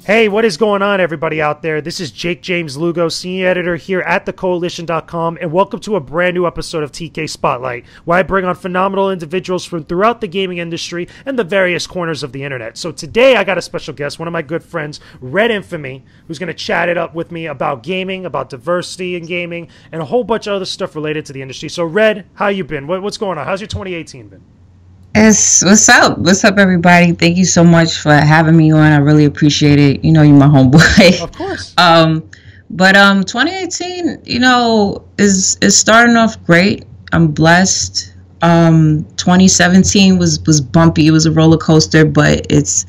Hey, what is going on, everybody out there? This is Jakejames Lugo, Senior Editor here at thekoalition.com, and welcome to a brand new episode of TK Spotlight, where I bring on phenomenal individuals from throughout the gaming industry and the various corners of the internet. So today I got a special guest, one of my good friends, REDinFamy, who's going to chat it up with me about gaming, about diversity in gaming, and a whole bunch of other stuff related to the industry. So Red, how you been? What's going on? How's your 2018 been? What's up? What's up, everybody? Thank you so much for having me on. I really appreciate it. You know, you're my homeboy. Of course. But 2018, you know, is starting off great. I'm blessed. 2017 was bumpy. It was a roller coaster, but it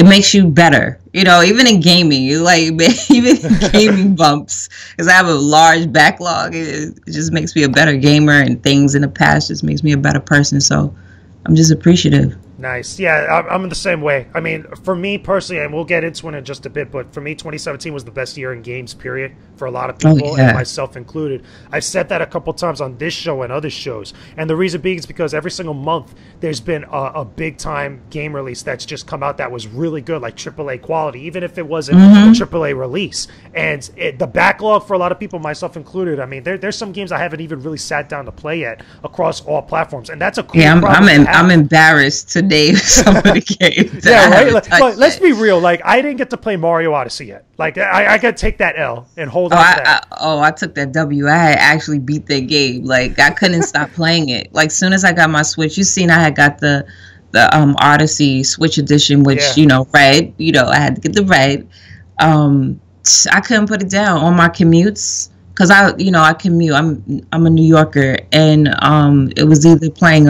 makes you better. You know, even in gaming, even gaming bumps, because I have a large backlog. It just makes me a better gamer, and things in the past just makes me a better person. So I'm just appreciative. Nice. Yeah, I'm the same way. I mean, for me personally, and we'll get into it in just a bit, but for me, 2017 was the best year in games, period, for a lot of people, and myself included. I've said that a couple times on this show and other shows, and the reason being is because every single month there's been a big-time game release that's just come out that was really good, like AAA quality, even if it wasn't a AAA release. And the backlog for a lot of people, myself included, I mean, there's some games I haven't even really sat down to play yet across all platforms, and that's a cool problem. I'm embarrassed to name some of the games. Yeah, right. Like, let's be real. Like, I didn't get to play Mario Odyssey yet. Like, I got to take that L and hold on to that. I took that W. I had actually beat that game. Like, I couldn't stop playing it. Like, soon as I got my Switch, you seen I had got the Odyssey Switch edition, which you know, red. You know, I had to get the red. I couldn't put it down on my commutes. Because I commute. I'm a New Yorker, and it was either playing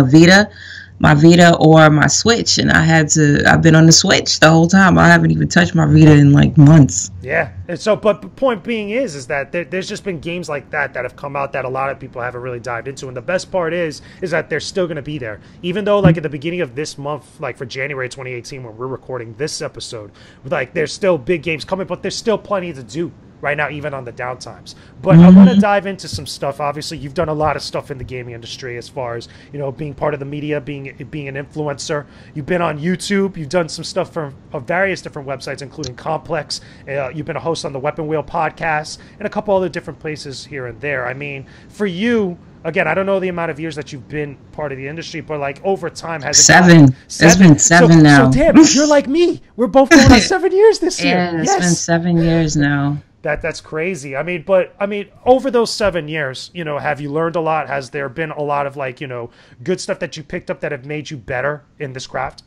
my Vita or my Switch, and I've been on the Switch the whole time. I haven't even touched my Vita in like months. Yeah, and so, but the point being is that there's just been games like that have come out that a lot of people haven't really dived into, and the best part is that they're still going to be there, even though like at the beginning of this month, like for January 2018, when we're recording this episode, like there's still big games coming, but there's still plenty to do right now, even on the downtimes. But I want to dive into some stuff. Obviously, you've done a lot of stuff in the gaming industry as far as, you know, being part of the media, being an influencer. You've been on YouTube. You've done some stuff for various different websites, including Complex. You've been a host on the Weapon Wheel podcast and a couple other different places here and there. I mean, for you, again, I don't know the amount of years that you've been part of the industry, but like over time, has it seven? It's been seven now. So damn, you're like me. We're both going on 7 years this year. Yeah, it's been 7 years now. That's crazy. I mean, but I mean, over those 7 years, you know, have you learned a lot? Has there been a lot of like, you know, good stuff that you picked up that have made you better in this craft?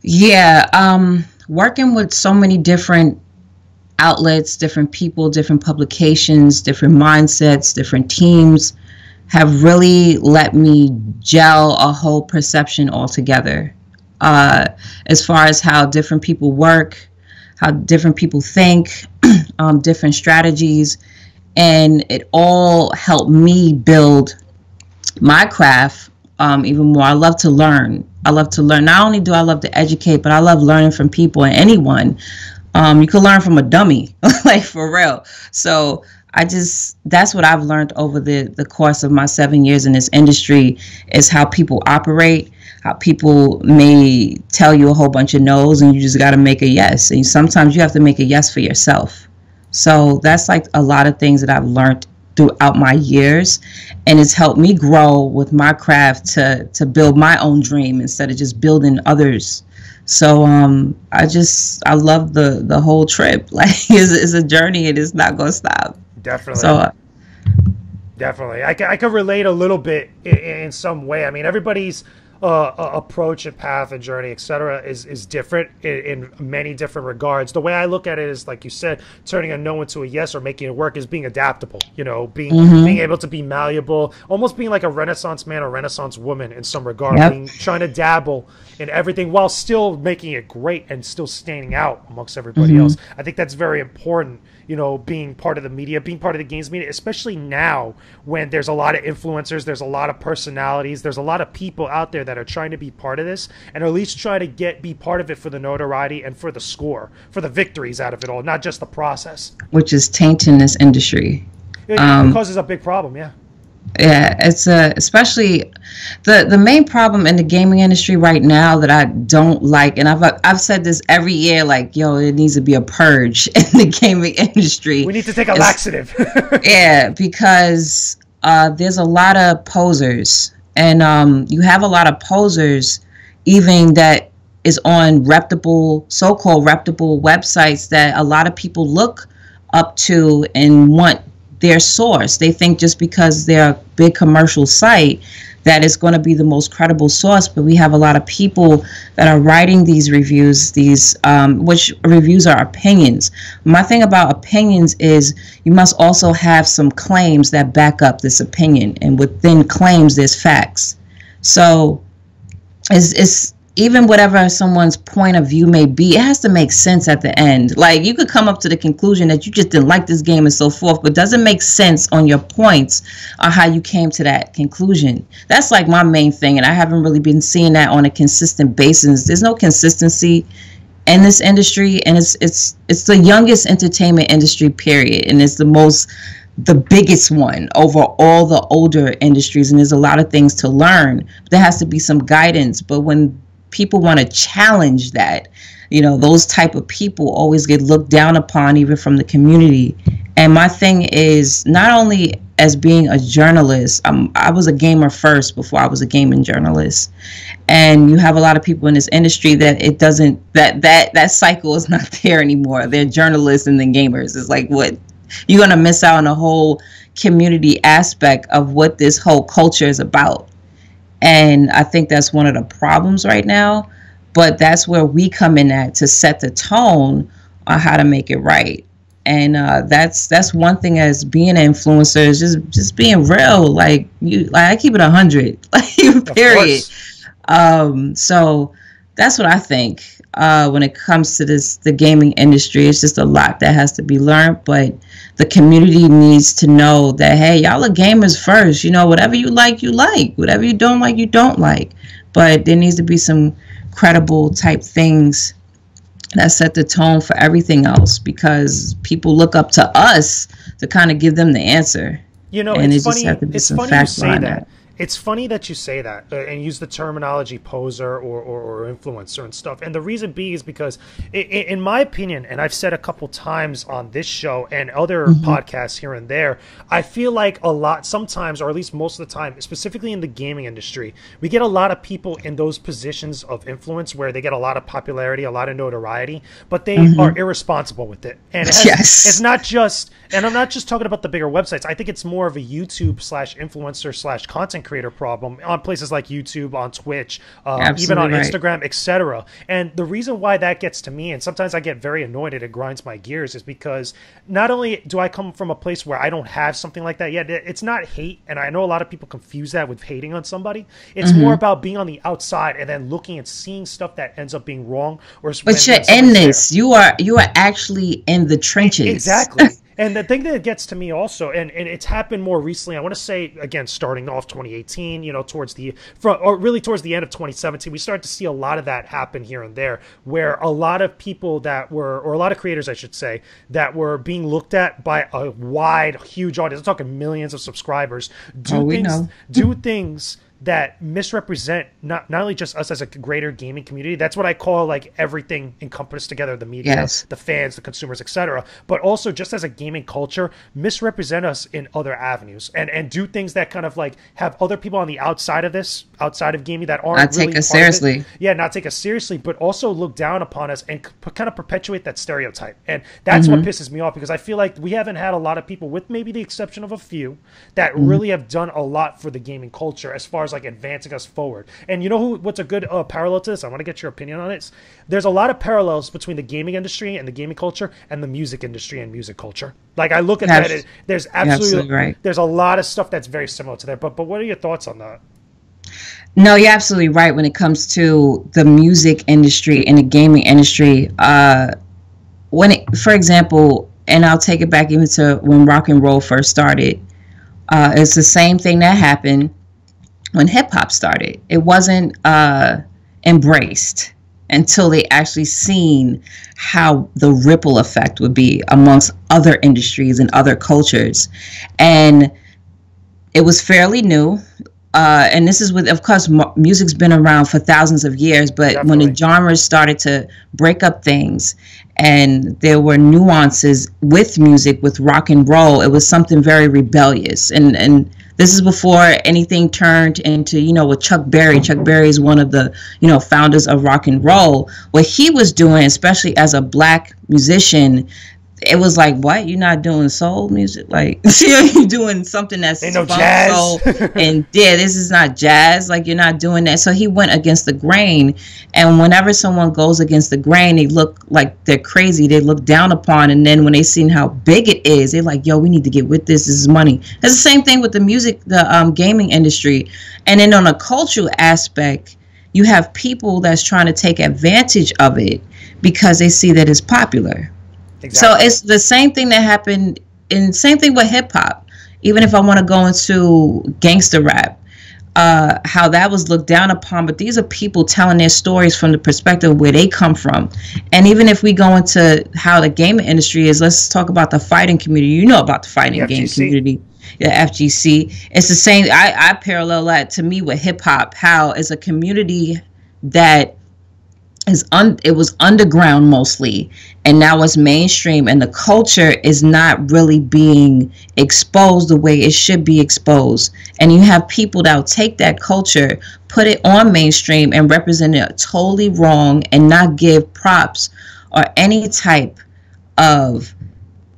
Yeah, working with so many different outlets, different people, different publications, different mindsets, different teams have really let me gel a whole perception altogether. As far as how different people work, how different people think, different strategies, and it all helped me build my craft even more. I love to learn. Not only do I love to educate, but I love learning from people and anyone. You can learn from a dummy, like for real. So that's what I've learned over the course of my 7 years in this industry, is how people operate, how people may tell you a whole bunch of no's and you just got to make a yes. And sometimes you have to make a yes for yourself. So that's like a lot of things that I've learned throughout my years, and it's helped me grow with my craft to build my own dream instead of just building others. So I love the whole trip. Like it's a journey and it's not gonna stop. Definitely. So definitely, I can relate a little bit in some way. I mean, everybody's approach and path and journey, etc., is different in many different regards. The way I look at it is, like you said, turning a no into a yes or making it work is being adaptable. You know, being able to be malleable, almost being like a Renaissance man or Renaissance woman in some regard. Trying to dabble in everything while still making it great and still standing out amongst everybody else. I think that's very important. You know, being part of the media, being part of the games media, especially now when there's a lot of influencers, there's a lot of personalities, there's a lot of people out there that are trying to be part of this, and at least try to be part of it for the notoriety and for the score, for the victories out of it all, not just the process. Which is tainting this industry. It causes a big problem, yeah. Yeah, it's especially the main problem in the gaming industry right now that I don't like, and I've said this every year, like, yo, it needs to be a purge in the gaming industry. We need to take a laxative. Yeah, because there's a lot of posers, and you have a lot of posers, even that is on reputable, so-called reputable websites that a lot of people look up to and want their source. They think just because they're a big commercial site that is going to be the most credible source, but we have a lot of people that are writing these reviews, which reviews are opinions. My thing about opinions is you must also have some claims that back up this opinion, and within claims there's facts. So it's even whatever someone's point of view may be, it has to make sense at the end. Like, you could come up to the conclusion that you just didn't like this game and so forth, but doesn't make sense on your points on how you came to that conclusion. That's like my main thing, and I haven't really been seeing that on a consistent basis. There's no consistency in this industry, and it's the youngest entertainment industry, period, and it's the biggest one over all the older industries, and there's a lot of things to learn. There has to be some guidance, but when people want to challenge that, those type of people always get looked down upon, even from the community. And my thing is, not only as being a journalist, I was a gamer first before I was a gaming journalist, and you have a lot of people in this industry that it doesn't, that cycle is not there anymore. They're journalists and then gamers. It's like, what, you're going to miss out on the whole community aspect of what this whole culture is about. And I think that's one of the problems right now. But that's where we come in at, to set the tone on how to make it right. And that's one thing as being an influencer, is just being real. Like I keep it 100, like, period. So that's what I think. When it comes to the gaming industry, it's just a lot that has to be learned, but the community needs to know that, hey, y'all are gamers first. Whatever you like, whatever you don't like, you don't like. But there needs to be some credible type things that set the tone for everything else, because people look up to us to kind of give them the answer. And it's just funny. have to be It's some funny you facts say behind that. It's funny that you say that and use the terminology poser or influencer and stuff. And the reason being is because, in my opinion, and I've said a couple times on this show and other podcasts here and there, I feel like a lot sometimes, or at least most of the time, specifically in the gaming industry, we get a lot of people in those positions of influence where they get a lot of popularity, a lot of notoriety, but they are irresponsible with it. And it's not just, and I'm not just talking about the bigger websites. I think it's more of a YouTube/influencer/content creator problem on places like YouTube, on Twitch, even on Instagram, etc. And the reason why that gets to me, and sometimes I get very annoyed and it grinds my gears, is because not only do I come from a place where I don't have something like that yet, it's not hate, and I know a lot of people confuse that with hating on somebody. It's more about being on the outside and then looking and seeing stuff that ends up being wrong. But you're in this. You are actually in the trenches. Exactly. And the thing that gets to me also, and it's happened more recently, I want to say, again, starting off 2018, towards the end of 2017, we started to see a lot of that happen here and there, where a lot of people or a lot of creators, I should say, that were being looked at by a wide, huge audience, I'm talking millions of subscribers, do things that misrepresent not only just us as a greater gaming community. That's what I call like everything encompassed together, the media, the fans, the consumers, etc. But also just as a gaming culture, misrepresent us in other avenues and do things that kind of like have other people on the outside of this, outside of gaming, that aren't not really take us seriously. Yeah, not take us seriously, but also look down upon us and kind of perpetuate that stereotype. And that's what pisses me off, because I feel like we haven't had a lot of people, with maybe the exception of a few, that really have done a lot for the gaming culture as far as like advancing us forward. And what's a good parallel to this? I want to get your opinion on it. There's a lot of parallels between the gaming industry and the gaming culture and the music industry and music culture. Like, I look at that, there's absolutely right. There's a lot of stuff that's very similar to that. But what are your thoughts on that? No, you're absolutely right when it comes to the music industry and the gaming industry. For example, and I'll take it back even to when rock and roll first started, it's the same thing that happened when hip hop started. It wasn't embraced until they actually seen how the ripple effect would be amongst other industries and other cultures. And It was fairly new. And this is with, of course, music's been around for thousands of years, but Definitely. when the genres started to break up things and there were nuances with music, with rock and roll, it was something very rebellious. And this is before anything turned into, with Chuck Berry. Chuck Berry is one of the, founders of rock and roll. What he was doing, especially as a black musician, it was like, what? You're not doing soul music? Like, you're doing something that's ain't no jazz. Soul, and yeah, this is not jazz. Like, you're not doing that. So he went against the grain. And whenever someone goes against the grain, they look like they're crazy. They look down upon. And then when they see how big it is, they're like, yo, we need to get with this. This is money. It's the same thing with the music, the gaming industry. And then on a cultural aspect, you have people that's trying to take advantage of it because they see that it's popular. Exactly. So it's the same thing that happened, and same thing with hip hop. Even if I want to go into gangster rap, how that was looked down upon, but these are people telling their stories from the perspective of where they come from. And even if we go into how the gaming industry is, let's talk about the fighting community. You know about the fighting game community. The FGC. It's the same. I parallel that to me with hip hop, how it's a community that it was underground mostly, and now it's mainstream, and the culture is not really being exposed the way it should be exposed. And you have people that will take that culture, put it on mainstream, and represent it totally wrong, and not give props or any type of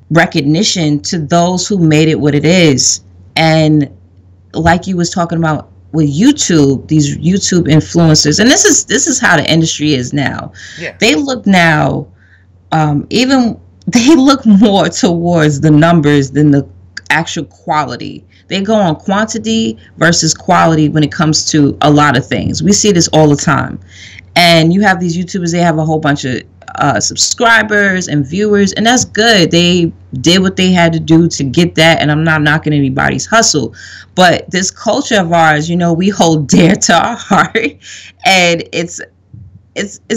recognition to those who made it what it is. And like you was talking about with YouTube, these YouTube influencers, and this is how the industry is now. Yeah. They look now, they look more towards the numbers than the actual quality. They go on quantity versus quality when it comes to a lot of things. We see this all the time. And you have these YouTubers, they have a whole bunch of subscribers and viewers, and that's good. They did what they had to do to get that, and I'm not knocking anybody's hustle. But this culture of ours, we hold dear to our heart, and it's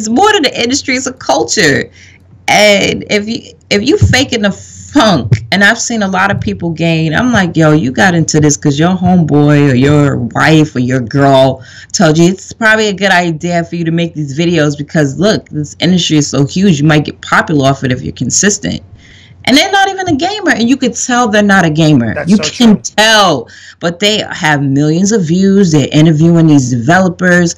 more than the industry, it's a culture. And if you faking the funk, and I've seen a lot of people gain, I'm like, yo, you got into this because your homeboy or your wife or your girl told you it's probably a good idea for you to make these videos because look, this industry is so huge, you might get popular off it if you're consistent. And they're not even a gamer, and you could tell they're not a gamer. That's you so can true. Tell, but they have millions of views. They're interviewing these developers.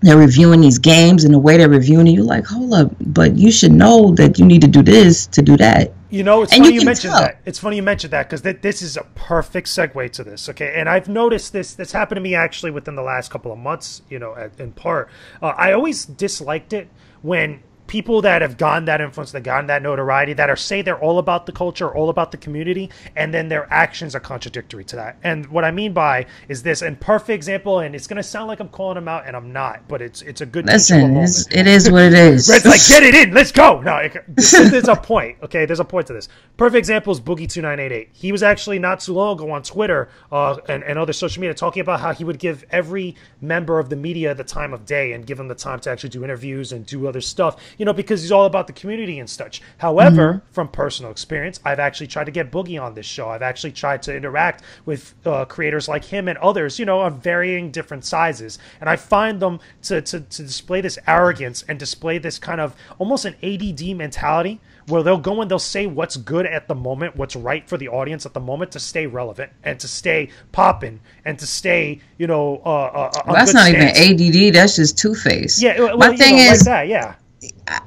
They're reviewing these games, and the way they're reviewing it, you're like, hold up, but you should know that you need to do this to do that. It's funny you mentioned that. It's funny you mentioned that because this is a perfect segue to this, okay? And I've noticed this happened to me actually within the last couple of months, in part. I always disliked it when people that have gotten that influence, that gotten that notoriety, that say they're all about the culture, all about the community, and then their actions are contradictory to that. And what I mean by is this, and perfect example, and it's going to sound like I'm calling them out, and I'm not, but it's a good listen, it is what it is. Red's like, get it in, let's go. No, there's a point, okay? There's a point to this. Perfect example is Boogie2988. He was actually not too long ago on Twitter and other social media talking about how he would give every member of the media the time of day and give them the time to actually do interviews and do other stuff. Because he's all about the community and such. However, from personal experience, I've actually tried to get Boogie on this show. I've actually tried to interact with creators like him and others, of varying different sizes. And I find them to display this arrogance and display this kind of almost an ADD mentality where they'll go and they'll say what's good at the moment, what's right for the audience at the moment to stay relevant and to stay popping and to stay, well, that's not even ADD. That's just two-faced. Yeah. Well, my thing is, like that, yeah.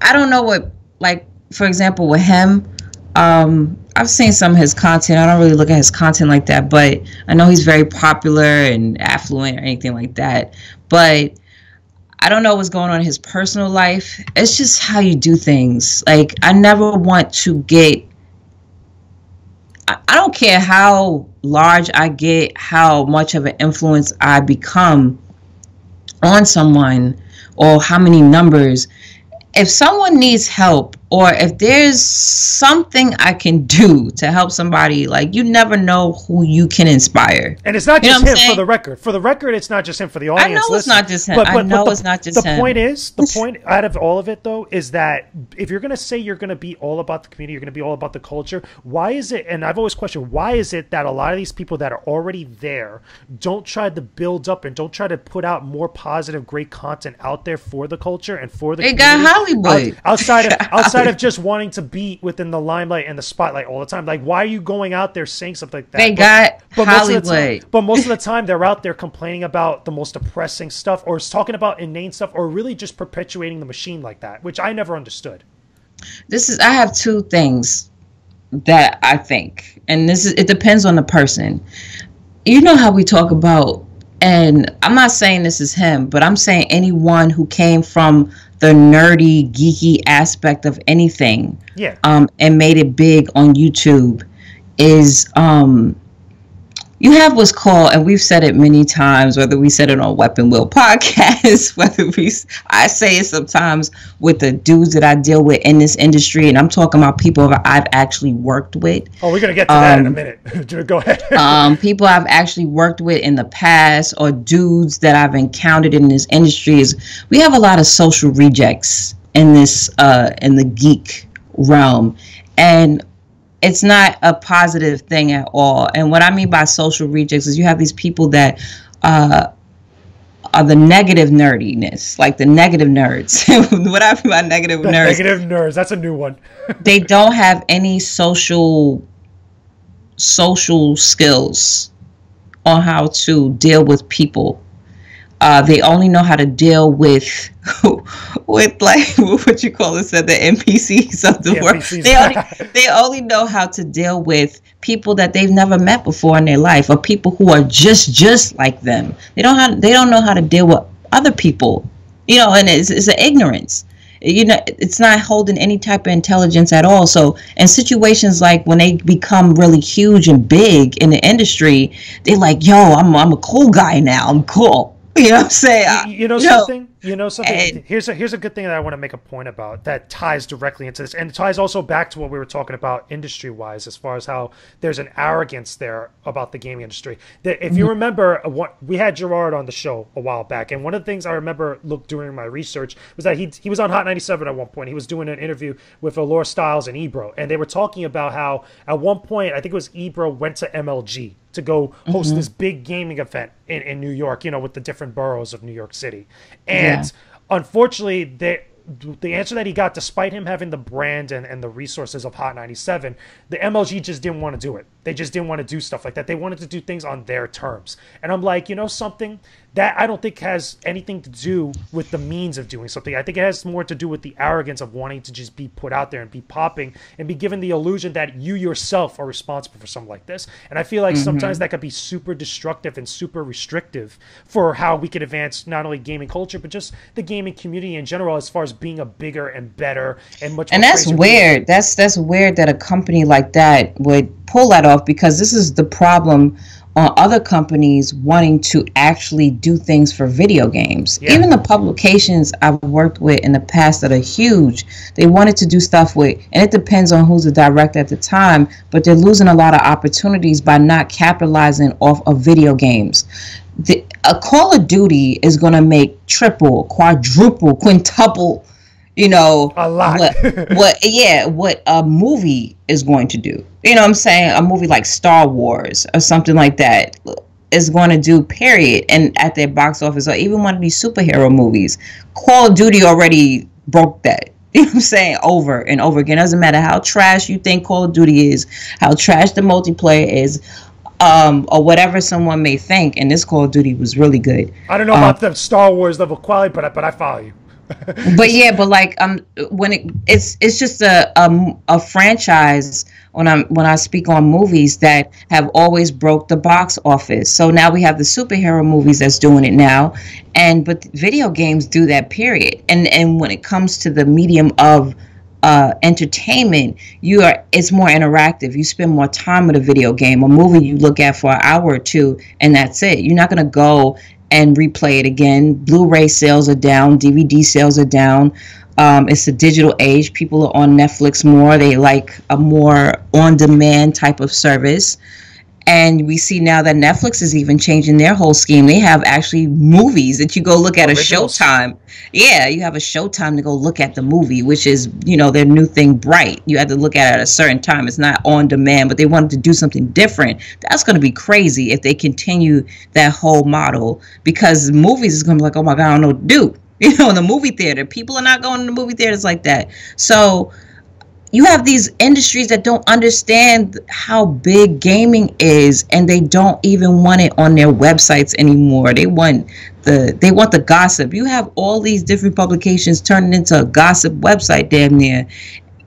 I don't know what, like, for example, with him, I've seen some of his content. I don't really look at his content like that, but I know he's very popular and affluent or anything like that. But I don't know what's going on in his personal life. It's just how you do things. Like, I never want to get, I don't care how large I get, how much of an influence I become on someone or how many numbers. If someone needs help or if there's something I can do to help somebody, like, you never know who you can inspire. And it's not just him, for the record. For the record, it's not just him. For the audience, I know it's not just him. The point is, the point out of all of it, though, is that if you're going to say you're going to be all about the community, you're going to be all about the culture, why is it, and I've always questioned, why is it that a lot of these people that are already there don't try to build up and don't try to put out more positive, great content out there for the culture and for the community? They got Hollywood. Outside of just wanting to be within the limelight and the spotlight all the time. Like, why are you going out there saying something like that? They got Hollywood. But most of the time, they're out there complaining about the most depressing stuff, or talking about inane stuff, or really just perpetuating the machine like that, which I never understood. I have two things that I think, and it depends on the person. You know how we talk about, and I'm not saying this is him, but I'm saying anyone who came from the nerdy, geeky aspect of anything, and made it big on YouTube, is you have what's called, and we've said it many times, whether we said it on Weapon Wheel podcast, I say it sometimes with the dudes that I deal with in this industry, and I'm talking about people that I've actually worked with. Oh, we're going to get to that in a minute. Go ahead. People I've actually worked with in the past, or dudes that I've encountered in this industry, is we have a lot of social rejects in this, in the geek realm. And it's not a positive thing at all. And what I mean by social rejects is you have these people that are the negative nerdiness, like the negative nerds. What I mean by negative nerds? Negative nerds. That's a new one. They don't have any social skills on how to deal with people. They only know how to deal with like what you call it, said the NPCs of the world. They only know how to deal with people that they've never met before in their life, or people who are just like them. They don't know how to deal with other people, and it's an ignorance. It's not holding any type of intelligence at all. So in situations like when they become really huge and big in the industry, they're like, yo, I'm a cool guy now. I'm cool. You know what I'm saying? Something. Here's a good thing that I want to make a point about that ties directly into this, and it ties also back to what we were talking about industry-wise, as far as how there's an arrogance there about the gaming industry. That if you remember, we had Gerard on the show a while back, and one of the things I remember during my research was that he was on Hot 97 at one point. He was doing an interview with Allure Styles and Ebro, and they were talking about how at one point, I think it was Ebro, went to MLG to go host this big gaming event in New York, with the different boroughs of New York City. And unfortunately, the answer that he got, despite him having the brand and the resources of Hot 97, the MLG just didn't want to do it. They just didn't want to do stuff like that. They wanted to do things on their terms. And I'm like, something that I don't think has anything to do with the means of doing something. I think it has more to do with the arrogance of wanting to just be put out there and be popping and be given the illusion that you yourself are responsible for something like this. And I feel like sometimes that could be super destructive and super restrictive for how we could advance not only gaming culture, but just the gaming community in general, as far as being a bigger and better and much more. And that's weird. That's weird that a company like that would pull that off, because this is the problem on other companies wanting to actually do things for video games. Even the publications I've worked with in the past that are huge, they wanted to do stuff with, and it depends on who's the director at the time, but they're losing a lot of opportunities by not capitalizing off of video games. A Call of Duty is going to make triple, quadruple, quintuple, a lot. what a movie is going to do. You know what I'm saying? A movie like Star Wars or something like that is going to do, period. And at their box office, or even one of these superhero movies, Call of Duty already broke that. You know what I'm saying? Over and over again. Doesn't matter how trash you think Call of Duty is, how trash the multiplayer is, or whatever someone may think. And this Call of Duty was really good. I don't know about the Star Wars level quality, but I follow you. but like when it's just a franchise when I speak on movies that have always broke the box office. So now we have the superhero movies that's doing it now, but video games do that, period. And when it comes to the medium of entertainment, it's more interactive. You spend more time with a video game. A movie you look at for an hour or two, and that's it. You're not going to go and replay it again. Blu-ray sales are down, DVD sales are down. It's a digital age. People are on Netflix more. They like a more on-demand type of service. And we see now that Netflix is even changing their whole scheme. They have actually movies that you go look at Originals. a Showtime. Yeah, you have a Showtime to go look at the movie, which is, their new thing, Bright. You have to look at it at a certain time. It's not on demand, but they wanted to do something different. That's going to be crazy if they continue that whole model, because movies is going to be like, oh my God, I don't know what to do. In the movie theater. People are not going to the movie theaters like that. So you have these industries that don't understand how big gaming is, and they don't even want it on their websites anymore. They want the gossip. You have all these different publications turning into a gossip website damn near,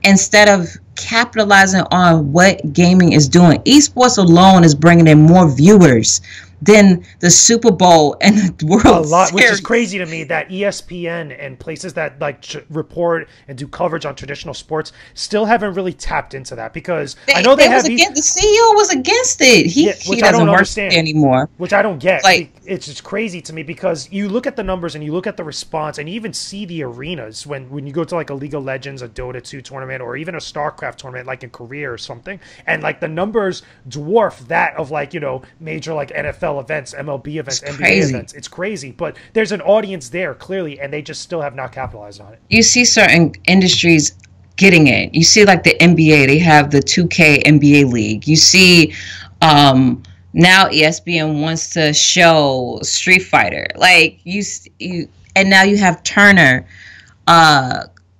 instead of capitalizing on what gaming is doing. Esports alone is bringing in more viewers than the Super Bowl and the World Series. Which is crazy to me that ESPN and places that report and do coverage on traditional sports still haven't really tapped into that, because I know they have the CEO was against it. He doesn't work anymore, which I don't get. It's just crazy to me, because you look at the numbers and you look at the response, and you even see the arenas when you go to like a League of Legends, a Dota 2 tournament, or even a StarCraft tournament like in Korea or something, and like the numbers dwarf that of major like NFL events, MLB events, NBA events. It's crazy, but there's an audience there clearly, and they just still have not capitalized on it. You see certain industries getting it. You see like the NBA, they have the 2K NBA League. You see now ESPN wants to show Street Fighter. Like you and now you have Turner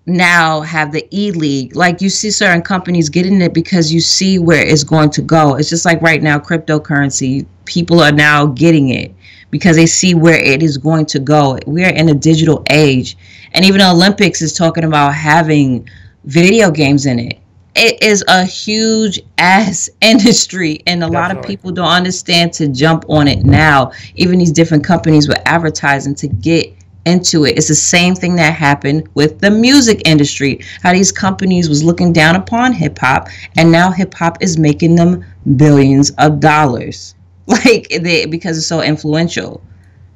now have the E-League. Like you see certain companies getting it because you see where it's going to go. It's just like right now, cryptocurrency, people are now getting it because they see where it is going to go. We're in a digital age, and even the Olympics is talking about having video games in it. It is a huge ass industry, and a lot of people don't understand to jump on it now. Even these different companies with advertising to get into it. It's the same thing that happened with the music industry, how these companies was looking down upon hip-hop, and now hip-hop is making them billions of dollars, because it's so influential.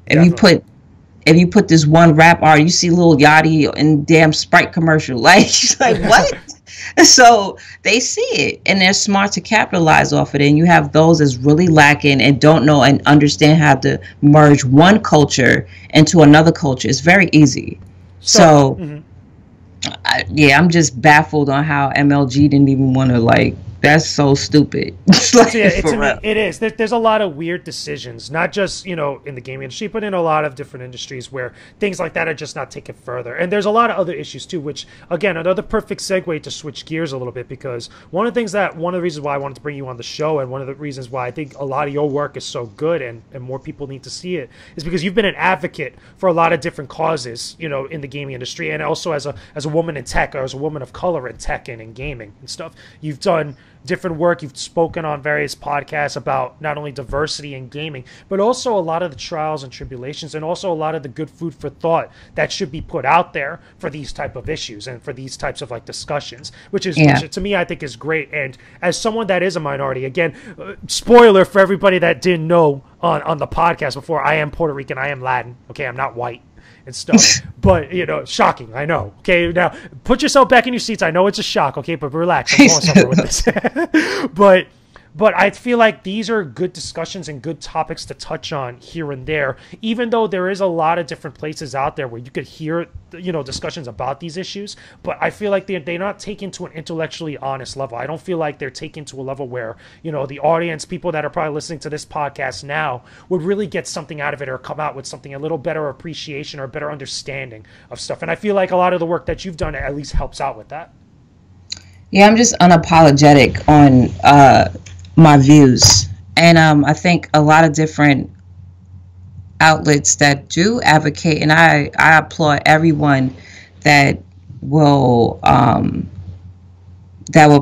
If you put this one rap art, you see Lil Yachty in damn Sprite commercial, like what? So they see it, and they're smart to capitalize off it. And you have those that's really lacking and don't know and understand how to merge one culture into another culture. It's very easy. I'm just baffled on how MLG didn't even want to that's so stupid. It is. There's a lot of weird decisions, not just, in the gaming industry, but in a lot of different industries where things like that are just not taken further. And there's a lot of other issues too, which, again, another perfect segue to switch gears a little bit, because one of the reasons why I wanted to bring you on the show, and one of the reasons why I think a lot of your work is so good and more people need to see it, is because you've been an advocate for a lot of different causes, in the gaming industry, and also as a woman in tech, or as a woman of color in tech and in gaming and stuff. You've done different work. You've spoken on various podcasts about not only diversity in gaming, but also a lot of the trials and tribulations, and also a lot of the good food for thought that should be put out there for these type of issues and for these types of discussions, which to me I think is great. And as someone that is a minority, again, spoiler for everybody that didn't know on the podcast before, I am Puerto Rican, I am Latin. Okay, I'm not white and stuff. But, shocking, I know. Okay, now, put yourself back in your seats. I know it's a shock, okay, but relax. I'm going somewhere with this. But I feel like these are good discussions and good topics to touch on here and there, even though there is a lot of different places out there where you could hear, discussions about these issues. But I feel like they're not taken to an intellectually honest level. I don't feel like they're taken to a level where, the audience, people that are probably listening to this podcast now, would really get something out of it or come out with something, a little better appreciation or a better understanding of stuff. And I feel like a lot of the work that you've done at least helps out with that. Yeah, I'm just unapologetic on my views, and I think a lot of different outlets that do advocate, and I applaud everyone that will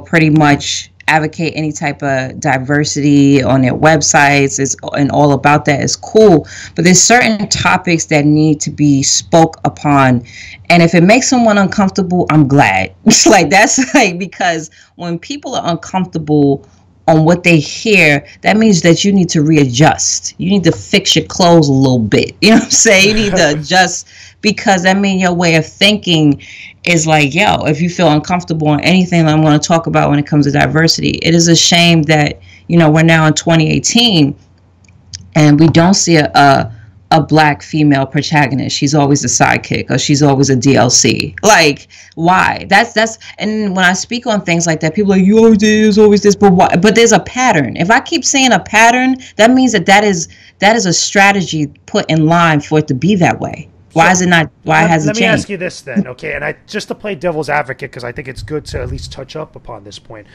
pretty much advocate any type of diversity on their websites and all about that is cool. But there's certain topics that need to be spoke upon, and if it makes someone uncomfortable, I'm glad. Because when people are uncomfortable on what they hear, that means that you need to readjust. You need to fix your clothes a little bit. You know what I'm saying? You need to adjust, because that means your way of thinking is like, yo, if you feel uncomfortable on anything that I'm going to talk about when it comes to diversity, it is a shame that, you know, we're now in 2018 and we don't see a black female protagonist. She's always a sidekick, or she's always a DLC. Like, why? That's and when I speak on things like that, people are like, you always is always this, but why? But there's a pattern. If I keep saying a pattern, that means that is a strategy put in line for it to be that way. Why is it not? Why has it changed? Let me ask you this then, okay? And just to play devil's advocate, because I think it's good to at least touch up upon this point.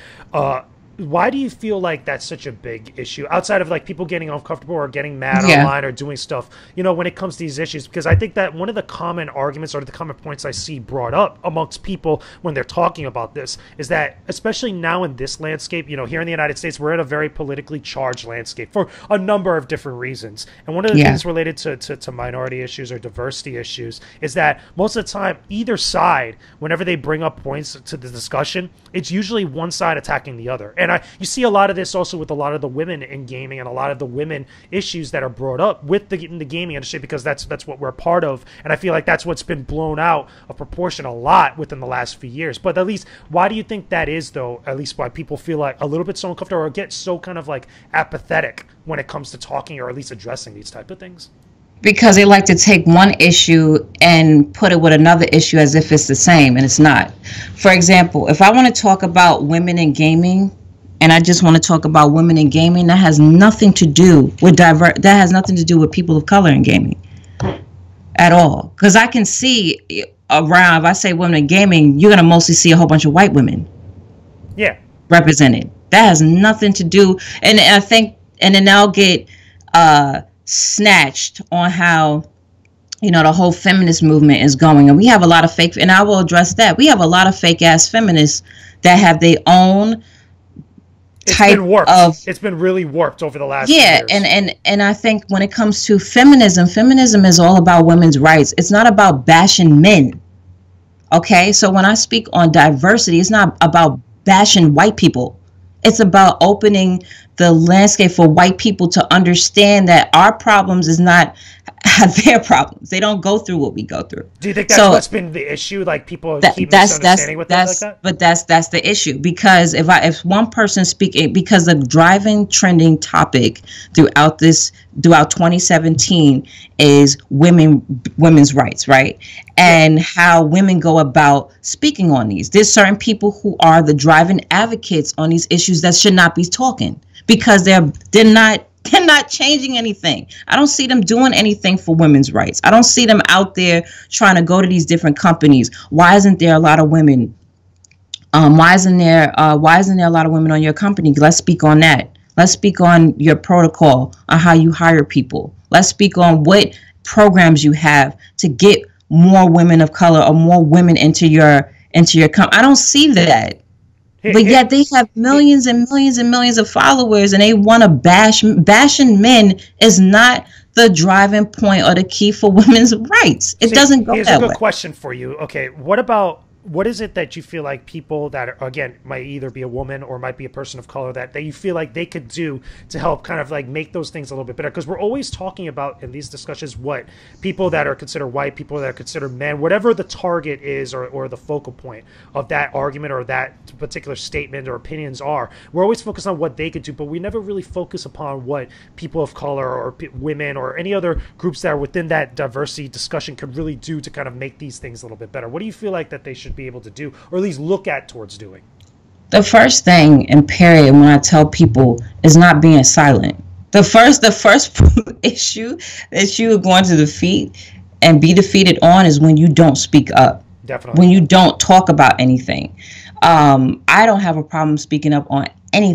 Why do you feel like that's such a big issue, outside of like people getting uncomfortable or getting mad online or doing stuff, you know, when it comes to these issues? Because I think that one of the common arguments or the common points I see brought up amongst people when they're talking about this is that, especially now in this landscape, you know, here in the United States, we're in a very politically charged landscape for a number of different reasons. And one of the things related to minority issues or diversity issues is that most of the time, either side, whenever they bring up points to the discussion, it's usually one side attacking the other. And you see a lot of this also with a lot of the women in gaming and a lot of the women issues that are brought up with the gaming industry, because that's what we're a part of. And I feel like that's what's been blown out of proportion a lot within the last few years. But at least, why do you think that is, though? At least why people feel like a little bit so uncomfortable or get so kind of like apathetic when it comes to talking or at least addressing these type of things? Because they like to take one issue and put it with another issue as if it's the same, and it's not. For example, if I want to talk about women in gaming, and I just want to talk about women in gaming, that has nothing to do with that has nothing to do with people of color in gaming at all. Because I can see around, if I say women in gaming, you're going to mostly see a whole bunch of white women represented. That has nothing to do, and I think, and then they'll get snatched on how, you know, the whole feminist movement is going. And we have a lot of fake, and I will address that. We have a lot of fake ass feminists that have their own type of, it's been really warped over the last years. And I think when it comes to feminism is all about women's rights. It's not about bashing men. Okay, so when I speak on diversity, it's not about bashing white people. It's about opening the landscape for white people to understand that our problems is not their problems. They don't go through what we go through. Do you think that's what's been the issue? Like people keep misunderstanding with that like that? But that's the issue, because if one person speaking, because the driving trending topic throughout 2017 is women's rights, right? And how women go about speaking on these. There's certain people who are the driving advocates on these issues that should not be talking, because they're not changing anything. I don't see them doing anything for women's rights. I don't see them out there trying to go to these different companies. Why isn't there a lot of women? Why isn't there a lot of women on your company? Let's speak on that. Let's speak on your protocol on how you hire people. Let's speak on what programs you have to get more women of color or more women into your company. I don't see that. But yet they have millions and millions and millions of followers, and they want to bashing men is not the driving point or the key for women's rights. It doesn't go that way. Here's a good question for you. Okay, what is it that you feel like people that are, again, might either be a woman or might be a person of color that you feel like they could do to help kind of like make those things a little bit better? Because we're always talking about in these discussions what people that are considered white, people that are considered men, whatever the target is or the focal point of that argument or that particular statement or opinions are, we're always focused on what they could do, but we never really focus upon what people of color or women or any other groups that are within that diversity discussion could really do to kind of make these things a little bit better. What do you feel like that they should be able to do, or at least look at towards doing? The first thing, and period, when I tell people, is not being silent. The first issue that you are going to defeat and be defeated on is when you don't speak up. Definitely. When you don't talk about anything. I don't have a problem speaking up on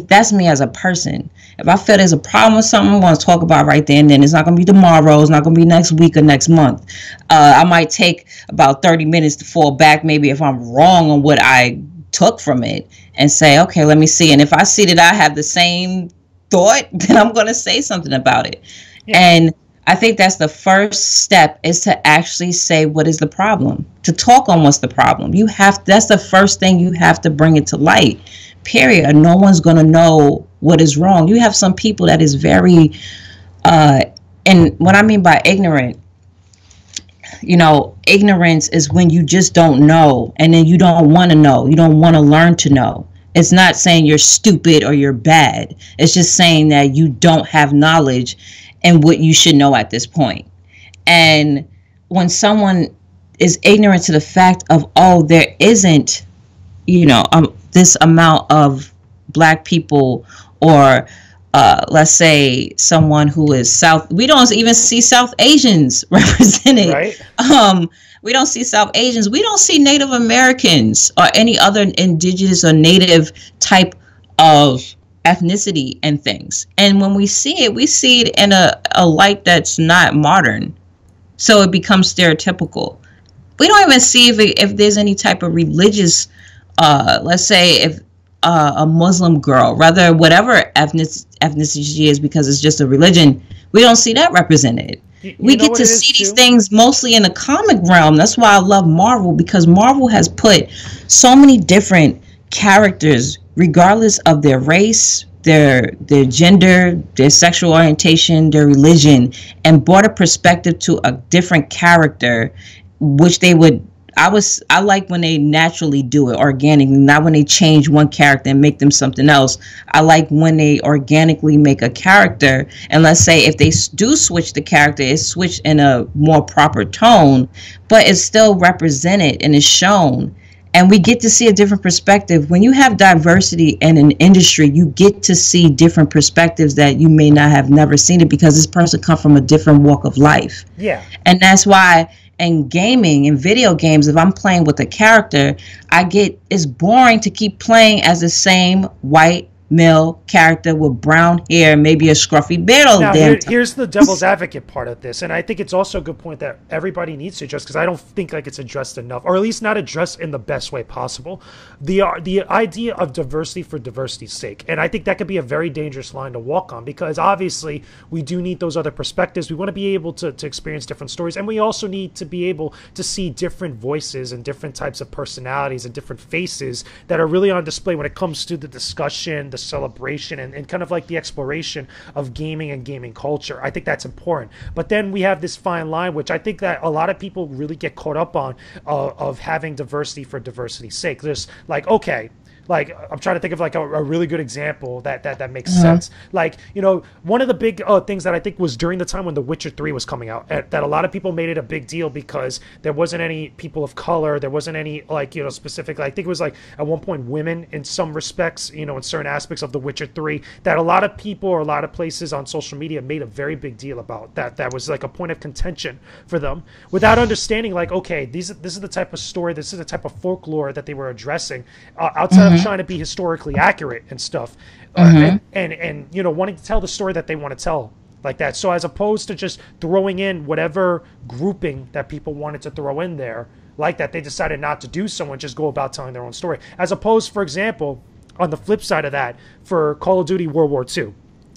that's me as a person. If I feel there's a problem with something, I want to talk about right there and then. It's not going to be tomorrow. It's not going to be next week or next month. I might take about 30 minutes to fall back, maybe if I'm wrong on what I took from it, and say, okay, let me see. And if I see that I have the same thought, then I'm going to say something about it. Yeah. And I think that's the first step, is to actually say what is the problem, to talk on what's the problem. That's the first thing, you have to bring it to light, period. No one's going to know what is wrong. You have some people that is very, and what I mean by ignorant, you know, ignorance is when you just don't know, and then you don't want to know. You don't want to learn to know. It's not saying you're stupid or you're bad. It's just saying that you don't have knowledge and what you should know at this point. And when someone is ignorant to the fact of, oh, there isn't, you know, this amount of black people, or let's say someone who is we don't even see South Asians represented. Right. We don't see South Asians. We don't see Native Americans or any other indigenous or native type of ethnicity and things. And when we see it in a light that's not modern. So it becomes stereotypical. We don't even see if there's any type of religious, let's say if a Muslim girl, rather whatever ethnicity she is, because it's just a religion, we don't see that represented. We get to see these things mostly in the comic realm. That's why I love Marvel, because Marvel has put so many different characters, regardless of their race, their gender, their sexual orientation, their religion, and brought a perspective to a different character, which they would. I like when they naturally do it organically, not when they change one character and make them something else. I like when they organically make a character, and let's say if they do switch the character, it's switched in a more proper tone, but it's still represented and is shown. And we get to see a different perspective. When you have diversity in an industry, you get to see different perspectives that you may not have never seen it, because this person comes from a different walk of life. Yeah. And that's why in gaming and video games, if I'm playing with a character, it's boring to keep playing as the same white male character with brown hair, maybe a scruffy beard all the damn time. Here's the devil's advocate part of this, and I think it's also a good point that everybody needs to address, because I don't think like it's addressed enough, or at least not addressed in the best way possible. The idea of diversity for diversity's sake, and I think that could be a very dangerous line to walk on, because obviously we do need those other perspectives. We want to be able to experience different stories, and we also need to be able to see different voices and different types of personalities and different faces that are really on display when it comes to the discussion, the celebration, and kind of like the exploration of gaming and gaming culture. I think that's important. But then we have this fine line, which I think that a lot of people really get caught up on, of having diversity for diversity's sake. There's like, okay, like I'm trying to think of like a really good example that makes sense. Like, you know, one of the big things that I think was during the time when The Witcher 3 was coming out, that a lot of people made it a big deal because there wasn't any people of color, there wasn't any, like, you know, specific, I think it was like at one point women in some respects, you know, in certain aspects of The Witcher 3, that a lot of people or a lot of places on social media made a very big deal about that was like a point of contention for them, without understanding like, okay, this is the type of story, this is the type of folklore that they were addressing, outside of trying to be historically accurate and stuff, and you know, wanting to tell the story that they want to tell like that. So as opposed to just throwing in whatever grouping that people wanted to throw in there like that, they decided not to do so and just go about telling their own story. As opposed, for example, on the flip side of that, for Call of Duty World War II.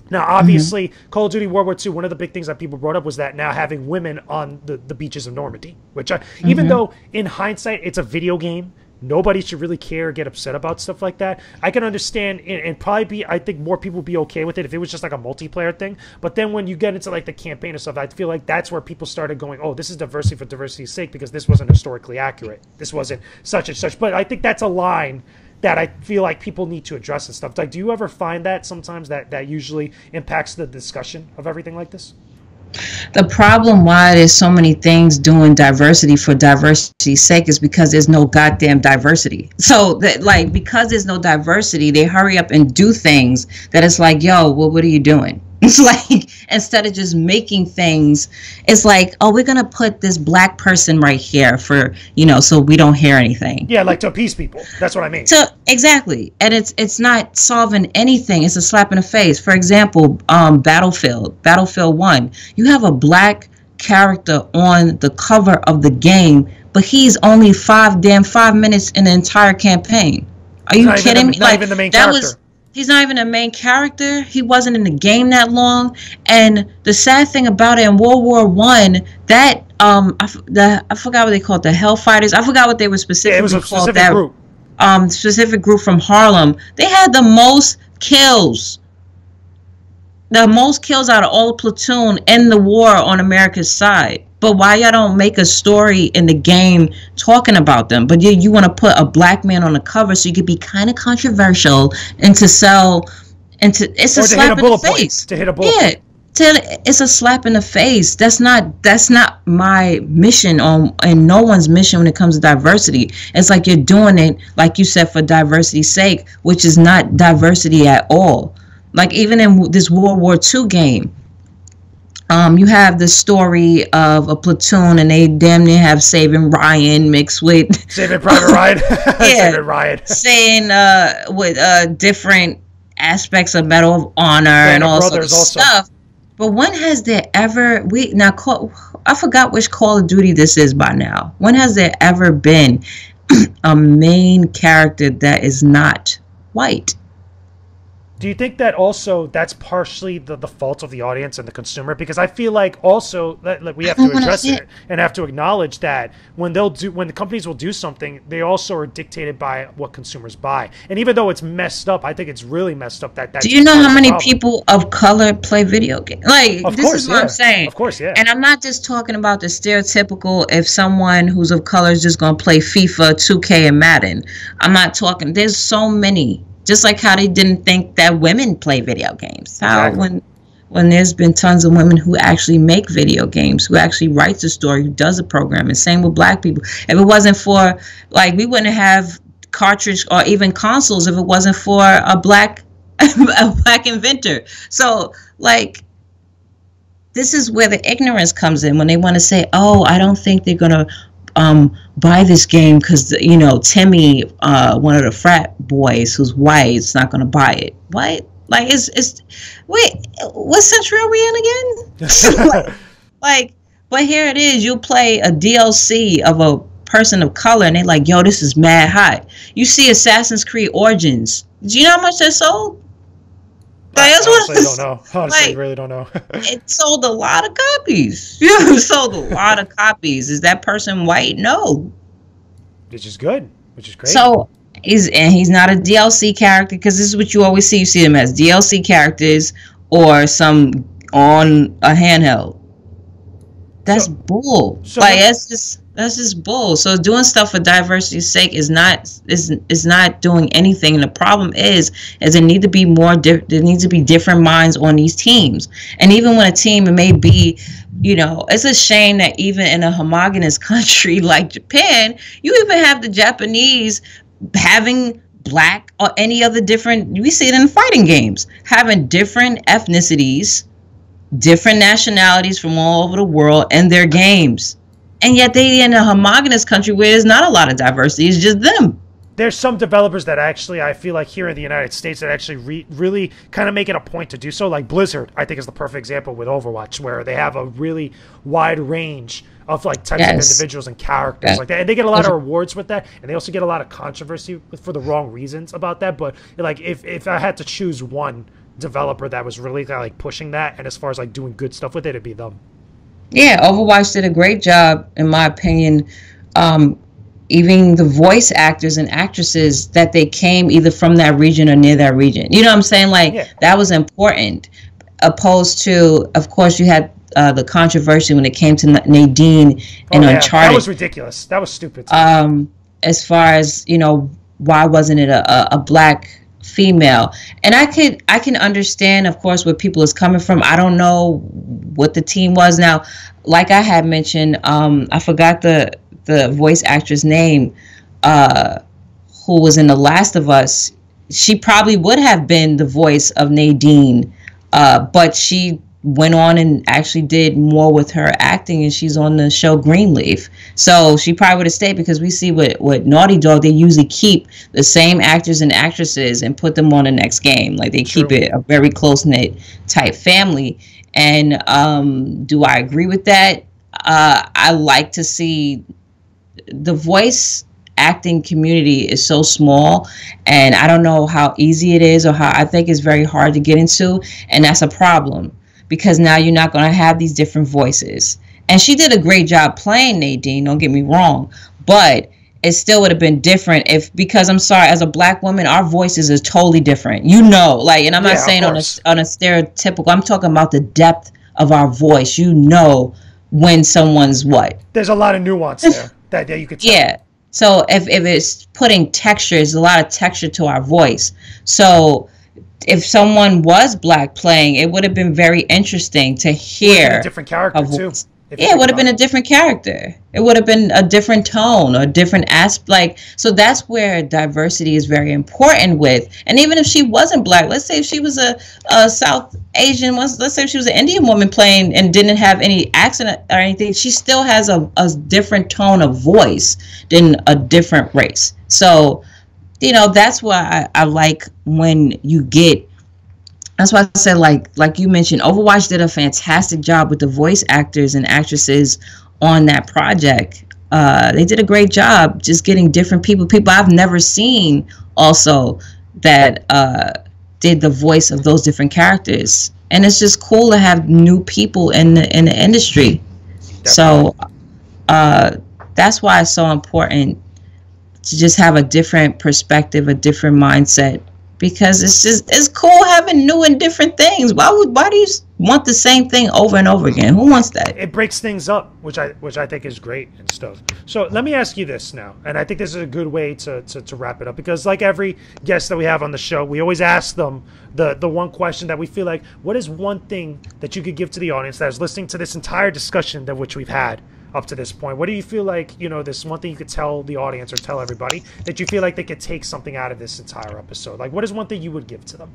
Now, obviously, Call of Duty World War II, one of the big things that people brought up was that now having women on the beaches of Normandy, which even though in hindsight it's a video game, nobody should really care or get upset about stuff like that. I can understand and probably I think more people would be okay with it if it was just like a multiplayer thing. But then when you get into like the campaign and stuff, I feel like that's where people started going, oh, this is diversity for diversity's sake, because this wasn't historically accurate. This wasn't such and such. But I think that's a line that I feel like people need to address and stuff. Like, do you ever find that sometimes that usually impacts the discussion of everything like this? The problem why there's so many things doing diversity for diversity's sake is because there's no goddamn diversity. So that, like, because there's no diversity, they hurry up and do things that it's like, yo, well, what are you doing? It's like, instead of just making things, it's like, oh, we're going to put this black person right here for, you know, so we don't hear anything. Yeah, like to appease people. That's what I mean. So, exactly. And it's not solving anything. It's a slap in the face. For example, Battlefield 1. You have a black character on the cover of the game, but he's only 5 minutes in the entire campaign. Are you kidding me? Not even the main character. He's not even a main character. He wasn't in the game that long. And the sad thing about it, in World War I, that I forgot what they called, the Hellfighters. I forgot what they were specifically called. Yeah, it was a specific group. Specific group from Harlem. They had the most kills the most kills out of all the platoon in the war on America's side. But why y'all don't make a story in the game talking about them? But you want to put a black man on the cover so you could be kind of controversial and to sell, and to it's a slap in the face. To hit a bullet point. It's a slap in the face. That's not my mission and no one's mission when it comes to diversity. It's like you're doing it, like you said, for diversity's sake, which is not diversity at all. Like even in this World War II game, you have the story of a platoon and they damn near have Saving Ryan mixed with Saving Private Ryan. Saving Ryan. Saying with different aspects of Medal of Honor and all sorts of stuff. But when has there ever I forgot which Call of Duty this is by now. When has there ever been a main character that is not white? Do you think that also that's partially the fault of the audience and the consumer? Because I feel like also that we have to address it and have to acknowledge that when the companies will do something, they also are dictated by what consumers buy. And even though it's messed up, I think it's really messed up. Do you know how many people of color play video games? Like, this is what I'm saying. Of course, yeah. And I'm not just talking about the stereotypical if someone who's of color is just going to play FIFA, 2K, and Madden. I'm not talking. There's so many. Just like how they didn't think that women play video games. How when there's been tons of women who actually make video games, who actually writes a story, who does a program, and same with black people. If it wasn't for, like, we wouldn't have cartridge or even consoles if it wasn't for a black inventor. So, like, this is where the ignorance comes in when they want to say, oh, I don't think they're going to buy this game because, you know, Timmy, one of the frat boys who's white, is not going to buy it. What? Like, wait, what century are we in again? But here it is. You play a DLC of a person of color and they're like, yo, this is mad hot. You see Assassin's Creed Origins. Do you know how much that sold? I honestly don't know. Honestly, I really don't know. It sold a lot of copies. It sold a lot of copies. Is that person white? No. Which is good. Which is great. So he's not a DLC character, because this is what you always see. You see them as DLC characters or some on a handheld. That's bull. That's just bull. So doing stuff for diversity's sake is not doing anything. And the problem is there need to be there needs to be different minds on these teams. And even when a team, it may be, you know, it's a shame that even in a homogenous country like Japan, you even have the Japanese having black or any other different, we see it in fighting games, having different ethnicities, different nationalities from all over the world in their games. And yet they in a homogenous country where there's not a lot of diversity. It's just them. There's some developers that actually, I feel like here in the United States, that actually really kind of make it a point to do so. Like Blizzard, I think, is the perfect example with Overwatch, where they have a really wide range of like types of individuals and characters like that. And they get a lot of rewards with that. And they also get a lot of controversy for the wrong reasons about that. But like if I had to choose one developer that was really kind of like pushing that, and as far as like doing good stuff with it, it'd be them. Yeah, Overwatch did a great job, in my opinion. Even the voice actors and actresses, that they came either from that region or near that region. You know what I'm saying? Like, that was important. Opposed to, of course, you had the controversy when it came to Nadine and Uncharted. That was ridiculous. That was stupid. As far as, you know, why wasn't it a black female? And I can understand, of course, where people is coming from. I don't know what the team was. Now, like I had mentioned, I forgot the voice actress name, who was in The Last of Us. She probably would have been the voice of Nadine, but she went on and actually did more with her acting, and she's on the show Greenleaf. So she probably would have stayed, because we see with Naughty Dog, they usually keep the same actors and actresses and put them on the next game. Like, they keep it a very close-knit type family. And do I agree with that? I like to see the voice acting community is so small, and I don't know how easy it is, or how, I think it's very hard to get into, and that's a problem, because now you're not going to have these different voices. And she did a great job playing Nadine, don't get me wrong, but it still would have been different because I'm sorry, as a black woman, our voices is totally different. And I'm not saying on a stereotypical, I'm talking about the depth of our voice. When someone's what. There's a lot of nuance there that you could tell. Yeah. So if it's putting texture, there's a lot of texture to our voice. So if someone was black playing, it would have been very interesting to hear a different character too. Yeah, it would have been a different character. It would have been a different tone, a different aspect. So that's where diversity is very important with. And even if she wasn't black, let's say if she was a South Asian, let's say if she was an Indian woman playing and didn't have any accent or anything, she still has a different tone of voice than a different race. So, that's why I like when you get. That's why I said, like you mentioned, Overwatch did a fantastic job with the voice actors and actresses on that project. They did a great job just getting different people I've never seen also that did the voice of those different characters. And it's just cool to have new people in the industry. Definitely. So that's why it's so important to just have a different perspective, a different mindset. Because it's cool having new and different things. Why do you want the same thing over and over again? Who wants that? It breaks things up, which I think is great and stuff. So let me ask you this now, and I think this is a good way to wrap it up, because like every guest that we have on the show, we always ask them the one question that we feel like, what is one thing that you could give to the audience that is listening to this entire discussion that which we've had up to this point? What do you feel like, this one thing you could tell the audience or tell everybody that you feel like they could take something out of this entire episode? Like, what is one thing you would give to them?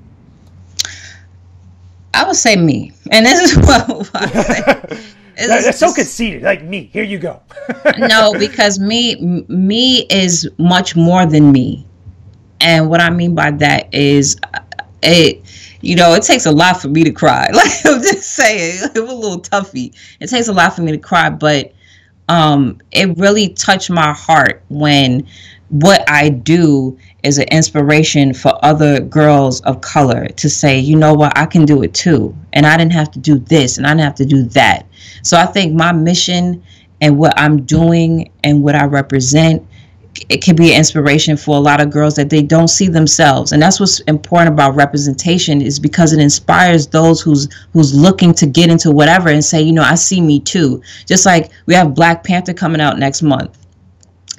I would say me. And this is what I say. That's so conceited. Like, me. Here you go. No, because me is much more than me. And what I mean by that is it takes a lot for me to cry. Like, I'm just saying, it was a little toughy. It takes a lot for me to cry, but it really touched my heart when what I do is an inspiration for other girls of color to say, you know what, I can do it too. And I didn't have to do this and I didn't have to do that. So I think my mission and what I'm doing and what I represent, it can be an inspiration for a lot of girls that they don't see themselves. And that's what's important about representation, is because it inspires those who's looking to get into whatever and say, I see me too. Just like we have Black Panther coming out next month.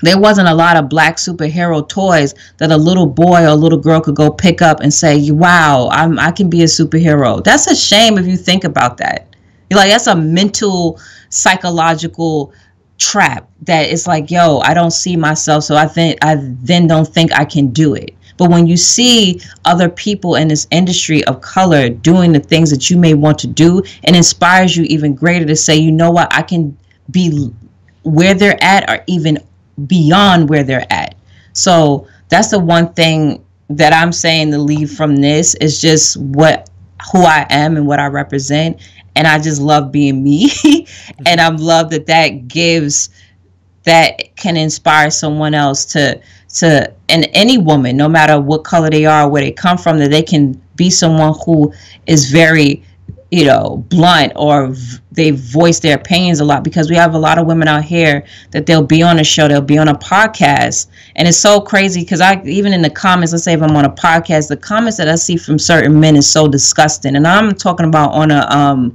There wasn't a lot of black superhero toys that a little boy or a little girl could go pick up and say, wow, I can be a superhero. That's a shame if you think about that. That's a mental, psychological trap that it's like, yo, I don't see myself, so I then don't think I can do it. But when you see other people in this industry of color doing the things that you may want to do, it inspires you even greater to say, you know what, I can be where they're at or even beyond where they're at. So that's the one thing that I'm saying to leave from this, is just who I am and what I represent. And I just love being me. And I love that can inspire someone else to, and any woman, no matter what color they are, where they come from, that they can be someone who is very, blunt, or they voice their opinions a lot, because we have a lot of women out here that they'll be on a show, they'll be on a podcast. And it's so crazy because even in the comments, let's say if I'm on a podcast, the comments that I see from certain men is so disgusting. And I'm talking about on a,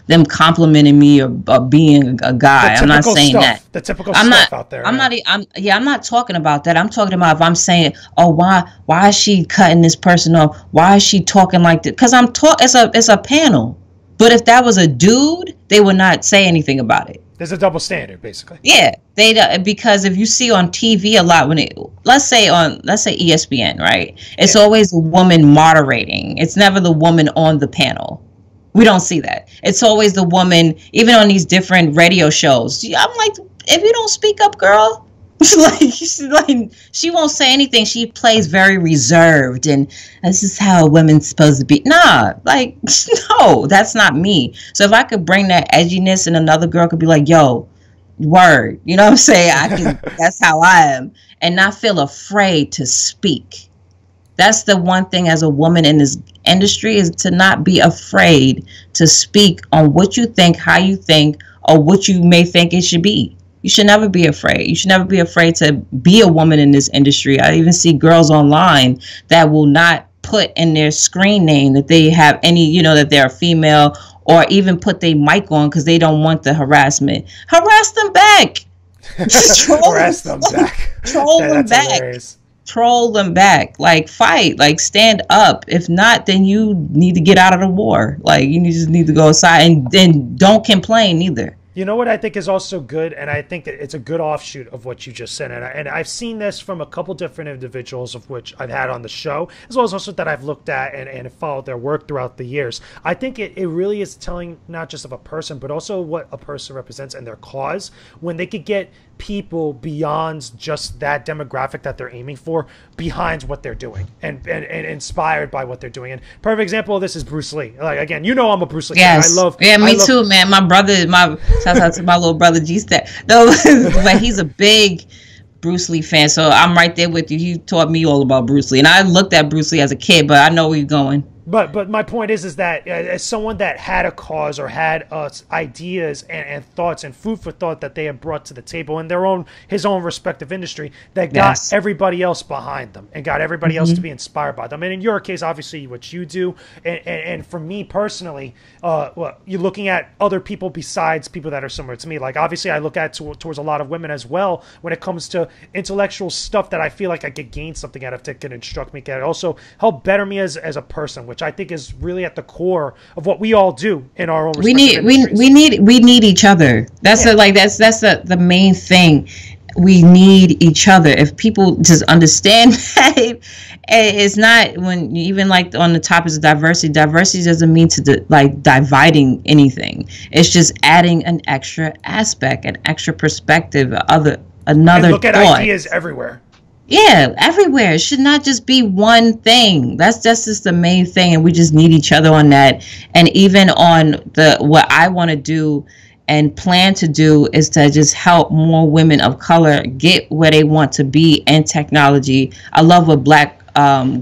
them complimenting me or being a guy. I'm not saying that. The typical stuff out there. I'm not talking about that. I'm talking about if I'm saying, oh, why is she cutting this person off? Why is she talking like this? Because it's a panel. But if that was a dude, they would not say anything about it. There's a double standard, basically. Yeah, because if you see on TV a lot, let's say ESPN, right? It's always a woman moderating. It's never the woman on the panel. We don't see that. It's always the woman, even on these different radio shows. I'm like, if you don't speak up, girl, she won't say anything. She plays very reserved, and this is how a woman's supposed to be. Nah, no, that's not me. So if I could bring that edginess, and another girl could be like, yo, word, you know what I'm saying? That's how I am, and not feel afraid to speak. That's the one thing as a woman in this industry, is to not be afraid to speak on what you think, how you think, or what you may think it should be. You should never be afraid. You should never be afraid to be a woman in this industry. I even see girls online that will not put in their screen name that they have any, you know, that they're a female, or even put their mic on because they don't want the harassment. Harass them back. Harass them back. Troll them back. Hilarious. Troll them back. Like, fight. Like, stand up. If not, then you need to get out of the war. Like, you just need to go aside, and then don't complain either. You know what I think is also good, and I think that it's a good offshoot of what you just said, and I've seen this from a couple different individuals of which I've had on the show, as well as also that I've looked at and followed their work throughout the years. I think it really is telling not just of a person, but also what a person represents and their cause, when they could get people beyond just that demographic that they're aiming for behind what they're doing and inspired by what they're doing. And perfect example of this is Bruce Lee. Like, again, you know, I'm a Bruce Lee fan. Me too, man. My brother, shout out to my little brother G-Stack. No, but he's a big Bruce Lee fan, so I'm right there with you. He taught me all about Bruce Lee, and I looked at Bruce Lee as a kid, but I know where you're going. But my point is that as someone that had a cause or had ideas and thoughts and food for thought that they had brought to the table in his own respective industry, that got everybody else behind them and got everybody else to be inspired by them. And in your case, obviously, what you do, and for me personally, well, you're looking at other people besides people that are similar to me. Like, obviously, I look at towards a lot of women as well when it comes to intellectual stuff that I feel like I could gain something out of, that can instruct me, can also help better me as a person, which I think is really at the core of what we all do in our own. We need each other. That's the main thing. We need each other. If people just understand that, it's not, when even like on the topics of diversity doesn't mean to dividing anything. It's just adding an extra aspect, an extra perspective, another and look at thought. Ideas everywhere. Yeah, everywhere. It should not just be one thing. That's just the main thing, and we just need each other on that. And even on what I want to do and plan to do is to just help more women of color get where they want to be in technology. I love what Black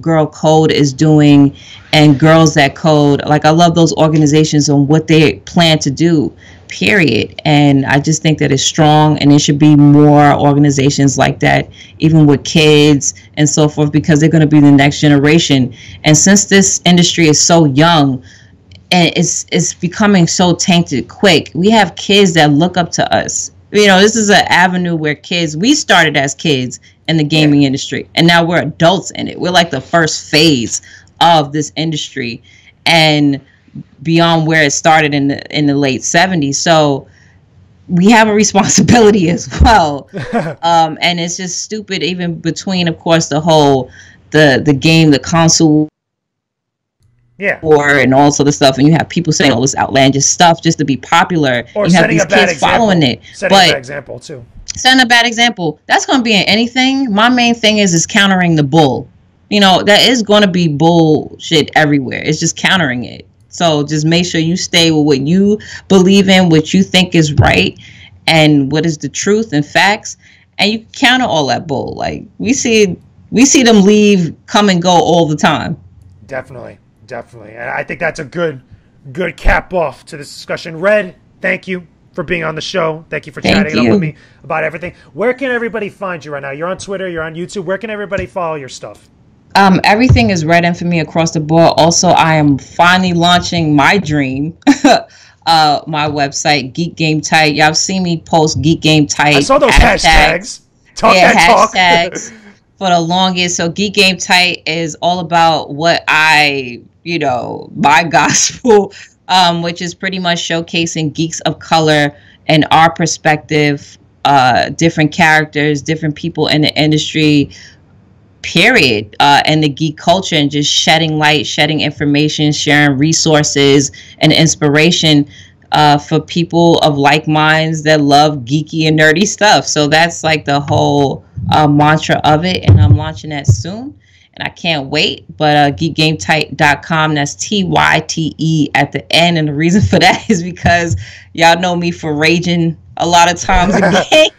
Girl Code is doing, and Girls That Code. Like, I love those organizations on what they plan to do, period. And I just think that it's strong, and there should be more organizations like that, even with kids and so forth, because they're going to be the next generation. And since this industry is so young and it's becoming so tainted quick, we have kids that look up to us. You know, this is an avenue where we started as kids in the gaming industry, and now we're adults in it. We're like the first phase of this industry, and beyond where it started in the late 70s. So we have a responsibility as well. And it's just stupid, even between, of course, the game, the console war and all sort of stuff, and you have people saying all this outlandish stuff just to be popular. Or you have these kids following it. Setting a bad example too. Setting a bad example. That's going to be in anything. My main thing is countering the bull. You know, that is going to be bullshit everywhere. It's just countering it. So just make sure you stay with what you believe in, what you think is right, and what is the truth and facts, and you counter all that bull. Like, we see them come and go all the time. Definitely. And I think that's a good cap off to this discussion. Red, thank you for being on the show. Thank you for chatting up with me about everything. Where can everybody find you right now? You're on Twitter, you're on YouTube. Where can everybody follow your stuff? Everything is REDinFamy across the board. Also, I am finally launching my dream, my website, Geek Game Tight. Y'all have seen me post Geek Game Tight. I saw those hashtags. Hashtags for the longest. So Geek Game Tight is all about what my gospel, which is pretty much showcasing geeks of color and our perspective, different characters, different people in the industry, period, and the geek culture, and just shedding light, shedding information, sharing resources and inspiration for people of like minds that love geeky and nerdy stuff. So that's like the whole mantra of it, and I'm launching that soon. and I can't wait. But geekgametight.com, that's TYTE at the end, and the reason for that is because y'all know me for raging a lot of times in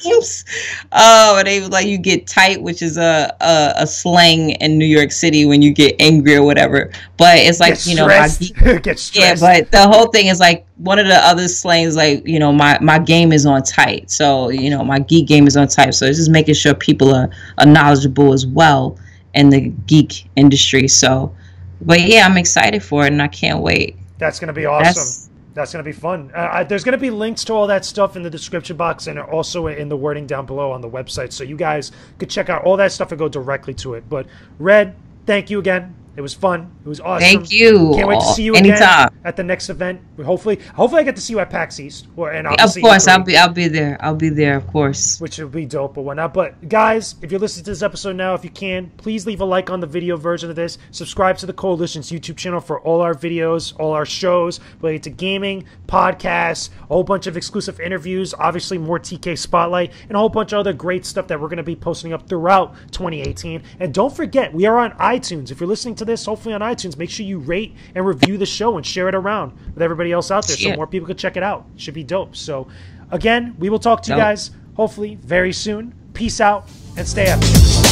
games. And they was like, you get tight, which is a slang in New York City when you get angry or whatever. But it's like, you know, get stressed. Yeah, but the whole thing is like, one of the other slangs, like, you know, my game is on tight. So, you know, my geek game is on tight. So it's just making sure people are knowledgeable as well in the geek industry. So, but yeah, I'm excited for it and I can't wait. That's going to be awesome. That's going to be fun. There's going to be links to all that stuff in the description box and also in the wording down below on the website. So you guys could check out all that stuff and go directly to it. But Red, thank you again. It was fun. It was awesome. Thank you. Can't wait to see you again at the next event. Hopefully I get to see you at PAX East. Of course, I'll be there. I'll be there, of course. Which would be dope or whatnot. But guys, if you're listening to this episode now, if you can, please leave a like on the video version of this. Subscribe to the Koalition's YouTube channel for all our videos, all our shows related to gaming, podcasts, a whole bunch of exclusive interviews, obviously more TK Spotlight, and a whole bunch of other great stuff that we're going to be posting up throughout 2018. And don't forget, we are on iTunes. If you're listening to this, hopefully on iTunes, make sure you rate and review the show and share it around with everybody else out there so more people could check it out. It should be dope. So again, we will talk to you guys hopefully very soon. Peace out and stay up.